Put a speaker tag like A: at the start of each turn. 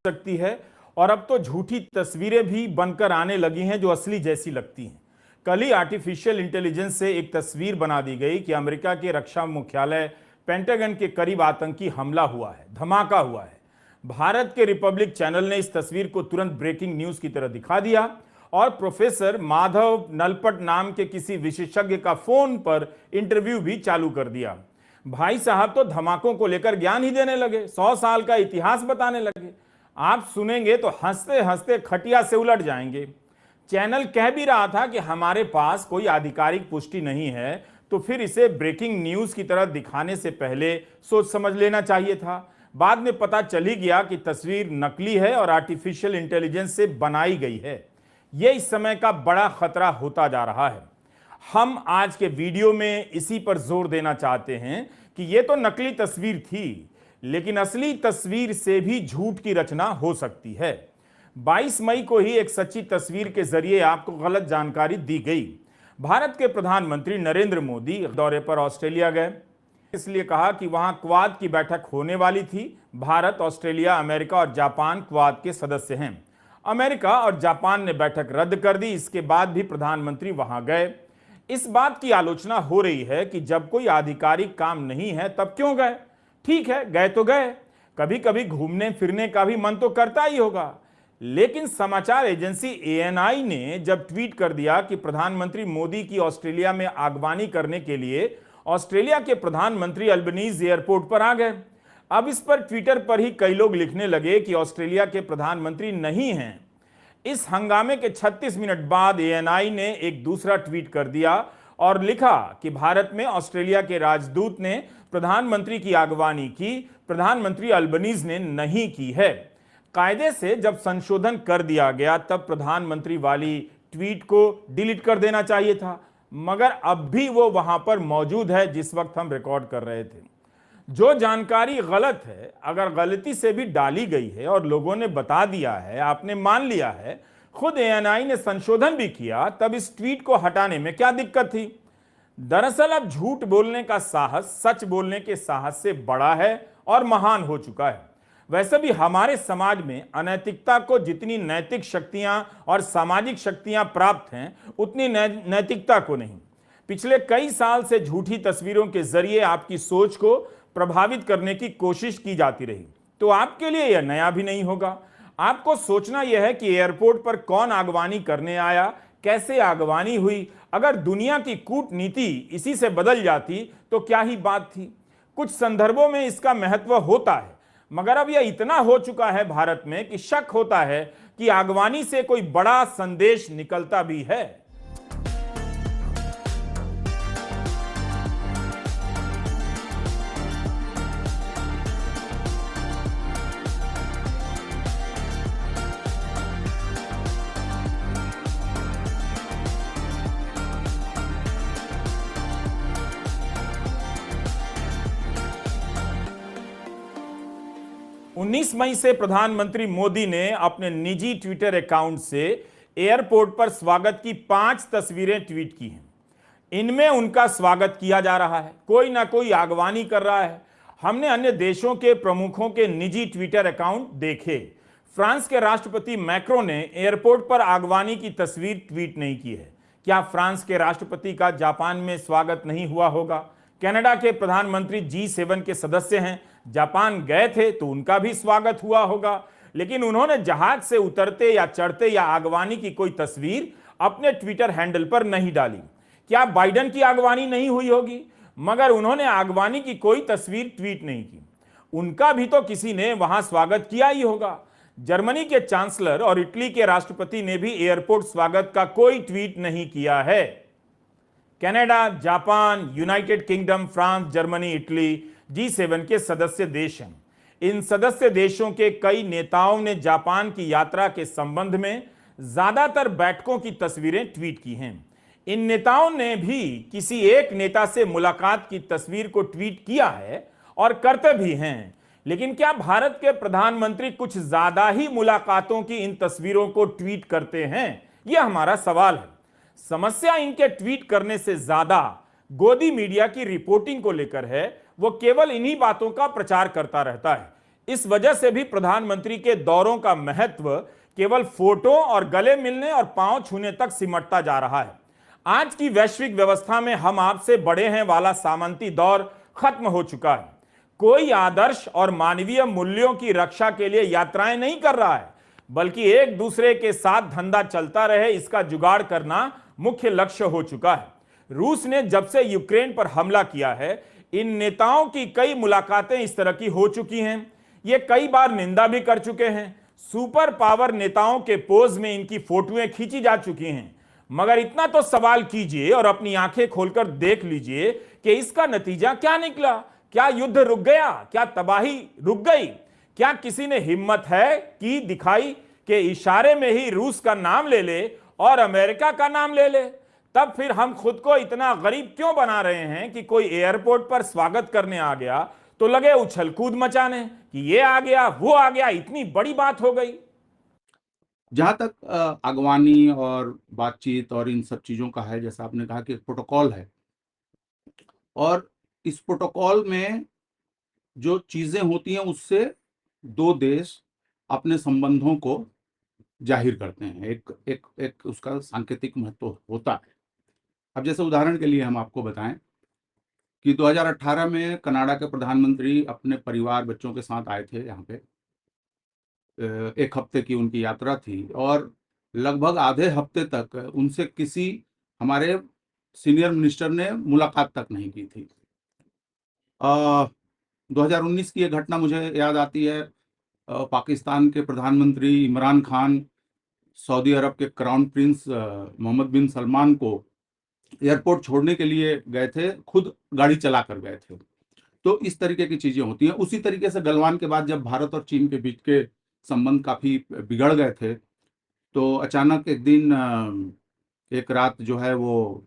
A: सकती है और अब तो झूठी तस्वीरें भी बनकर आने लगी हैं जो असली जैसी लगती हैं। कल ही आर्टिफिशियल इंटेलिजेंस से एक तस्वीर बना दी गई कि अमेरिका के रक्षा मुख्यालय पेंटागन के करीब आतंकी हमला हुआ है, धमाका हुआ है। भारत के रिपब्लिक चैनल ने इस तस्वीर को तुरंत ब्रेकिंग न्यूज की तरह दिखा दिया और प्रोफेसर माधव नलपट नाम के किसी विशेषज्ञ का फोन पर इंटरव्यू भी चालू कर दिया। भाई साहब तो धमाकों को लेकर ज्ञान ही देने लगे, 100 साल का इतिहास बताने लगे। आप सुनेंगे तो हंसते हंसते खटिया से उलट जाएंगे। चैनल कह भी रहा था कि हमारे पास कोई आधिकारिक पुष्टि नहीं है, तो फिर इसे ब्रेकिंग न्यूज की तरह दिखाने से पहले सोच समझ लेना चाहिए था। बाद में पता चल ही गया कि तस्वीर नकली है और आर्टिफिशियल इंटेलिजेंस से बनाई गई है। यह इस समय का बड़ा खतरा होता जा रहा है। हम आज के वीडियो में इसी पर जोर देना चाहते हैं कि यह तो नकली तस्वीर थी, लेकिन असली तस्वीर से भी झूठ की रचना हो सकती है। 22 मई को ही एक सच्ची तस्वीर के जरिए आपको गलत जानकारी दी गई। भारत के प्रधानमंत्री नरेंद्र मोदी दौरे पर ऑस्ट्रेलिया गए, इसलिए कहा कि वहां क्वाड की बैठक होने वाली थी। भारत, ऑस्ट्रेलिया, अमेरिका और जापान क्वाड के सदस्य हैं। अमेरिका और जापान ने बैठक रद्द कर दी। इसके बाद भी प्रधानमंत्री वहां गए। इस बात की आलोचना हो रही है कि जब कोई आधिकारिक काम नहीं है तब क्यों गए। ठीक है, गए तो गए, कभी कभी घूमने फिरने का भी मन तो करता ही होगा। लेकिन समाचार एजेंसी ANI ने जब ट्वीट कर दिया कि प्रधानमंत्री मोदी की ऑस्ट्रेलिया में आगवानी करने के लिए ऑस्ट्रेलिया के प्रधानमंत्री अल्बनीज एयरपोर्ट पर आ गए। अब इस पर ट्विटर पर ही कई लोग लिखने लगे कि ऑस्ट्रेलिया के प्रधानमंत्री नहीं हैं। इस हंगामे के 36 मिनट बाद ANI ने एक दूसरा ट्वीट कर दिया और लिखा कि भारत में ऑस्ट्रेलिया के राजदूत ने प्रधानमंत्री की आगवानी की, प्रधानमंत्री अल्बनीज ने नहीं की है। कायदे से जब संशोधन कर दिया गया तब प्रधानमंत्री वाली ट्वीट को डिलीट कर देना चाहिए था, मगर अब भी वो वहां पर मौजूद है जिस वक्त हम रिकॉर्ड कर रहे थे। जो जानकारी गलत है, अगर गलती से भी डाली गई है और लोगों ने बता दिया है, आपने मान लिया है, खुद ANI ने संशोधन भी किया, तब इस ट्वीट को हटाने में क्या दिक्कत थी। दरअसल अब झूठ बोलने का साहस सच बोलने के साहस से बड़ा है और महान हो चुका है। वैसे भी हमारे समाज में अनैतिकता को जितनी नैतिक शक्तियां और सामाजिक शक्तियां प्राप्त हैं, उतनी नैतिकता को नहीं। पिछले कई साल से झूठी तस्वीरों के जरिए आपकी सोच को प्रभावित करने की कोशिश की जाती रही, तो आपके लिए यह नया भी नहीं होगा। आपको सोचना यह है कि एयरपोर्ट पर कौन आगवानी करने आया, कैसे आगवानी हुई। अगर दुनिया की कूटनीति इसी से बदल जाती तो क्या ही बात थी। कुछ संदर्भों में इसका महत्व होता है, मगर अब यह इतना हो चुका है भारत में कि शक होता है कि आगवानी से कोई बड़ा संदेश निकलता भी है। 19 मई से प्रधानमंत्री मोदी ने अपने निजी ट्विटर अकाउंट से एयरपोर्ट पर स्वागत की 5 तस्वीरें ट्वीट की हैं। इनमें उनका स्वागत किया जा रहा है, कोई ना कोई आगवानी कर रहा है। हमने अन्य देशों के प्रमुखों के निजी ट्विटर अकाउंट देखे। फ्रांस के राष्ट्रपति मैक्रो ने एयरपोर्ट पर आगवानी की तस्वीर ट्वीट नहीं की है। क्या फ्रांस के राष्ट्रपति का जापान में स्वागत नहीं हुआ होगा? कनाडा के प्रधानमंत्री G7 के सदस्य हैं, जापान गए थे तो उनका भी स्वागत हुआ होगा, लेकिन उन्होंने जहाज से उतरते या चढ़ते या आगवानी की कोई तस्वीर अपने ट्विटर हैंडल पर नहीं डाली। क्या बाइडेन की आगवानी नहीं हुई होगी? मगर उन्होंने आगवानी की कोई तस्वीर ट्वीट नहीं की। उनका भी तो किसी ने वहां स्वागत किया ही होगा। जर्मनी के चांसलर और इटली के राष्ट्रपति ने भी एयरपोर्ट स्वागत का कोई ट्वीट नहीं किया है। Canada, Japan, United kingdom, France, Germany, Italy G7 के सदस्य देश हैं। इन सदस्य देशों के कई नेताओं ने जापान की यात्रा के संबंध में ज्यादातर बैठकों की तस्वीरें ट्वीट की हैं। इन नेताओं ने भी किसी एक नेता से मुलाकात की तस्वीर को ट्वीट किया है और करते भी हैं। लेकिन क्या भारत के प्रधानमंत्री कुछ ज्यादा ही मुलाकातों की इन तस्वीरों को ट्वीट करते हैं? यह हमारा सवाल है। समस्या इनके ट्वीट करने से ज्यादा गोदी मीडिया की रिपोर्टिंग को लेकर है। वो केवल इन्हीं बातों का प्रचार करता रहता है। इस वजह से भी प्रधानमंत्री के दौरों का महत्व केवल फोटो और गले मिलने और पांव छूने तक सिमटता जा रहा है। आज की वैश्विक व्यवस्था में हम आपसे बड़े हैं वाला सामंती दौर खत्म हो चुका है। कोई आदर्श और मानवीय मूल्यों की रक्षा के लिए यात्राएं नहीं कर रहा है, बल्कि एक दूसरे के साथ धंधा चलता रहे इसका जुगाड़ करना मुख्य लक्ष्य हो चुका है। रूस ने जब से यूक्रेन पर हमला किया है, इन नेताओं की कई मुलाकातें इस तरह की हो चुकी हैं। ये कई बार निंदा भी कर चुके हैं। सुपर पावर नेताओं के पोज में इनकी फोटोएं खींची जा चुकी हैं। मगर इतना तो सवाल कीजिए और अपनी आंखें खोलकर देख लीजिए कि इसका नतीजा क्या निकला। क्या युद्ध रुक गया? क्या तबाही रुक गई? क्या किसी ने हिम्मत है कि दिखाई कि इशारे में ही रूस का नाम ले ले और अमेरिका का नाम ले ले? तब फिर हम खुद को इतना गरीब क्यों बना रहे हैं कि कोई एयरपोर्ट पर स्वागत करने आ गया तो लगे उछल कूद मचाने कि ये आ गया वो आ गया, इतनी बड़ी बात हो गई।
B: जहाँ तक अगवानी और बातचीत और इन सब चीज़ों का है, जैसा आपने कहा कि एक प्रोटोकॉल है, और इस प्रोटोकॉल में जो चीज़ें होती हैं उससे दो देश अपने संबंधों को जाहिर करते हैं। एक उसका सांकेतिक महत्व होता है। अब जैसे उदाहरण के लिए हम आपको बताएं कि 2018 में कनाडा के प्रधानमंत्री अपने परिवार बच्चों के साथ आए थे यहाँ पे। एक हफ्ते की उनकी यात्रा थी और लगभग आधे हफ्ते तक उनसे किसी हमारे सीनियर मिनिस्टर ने मुलाकात तक नहीं की थी। 2019 की एक घटना मुझे याद आती है। पाकिस्तान के प्रधानमंत्री इमरान खान सऊदी अरब के क्राउन प्रिंस मोहम्मद बिन सलमान को एयरपोर्ट छोड़ने के लिए गए थे, खुद गाड़ी चला कर गए थे। तो इस तरीके की चीज़ें होती हैं। उसी तरीके से गलवान के बाद जब भारत और चीन के बीच के संबंध काफ़ी बिगड़ गए थे, तो अचानक एक दिन एक रात जो है वो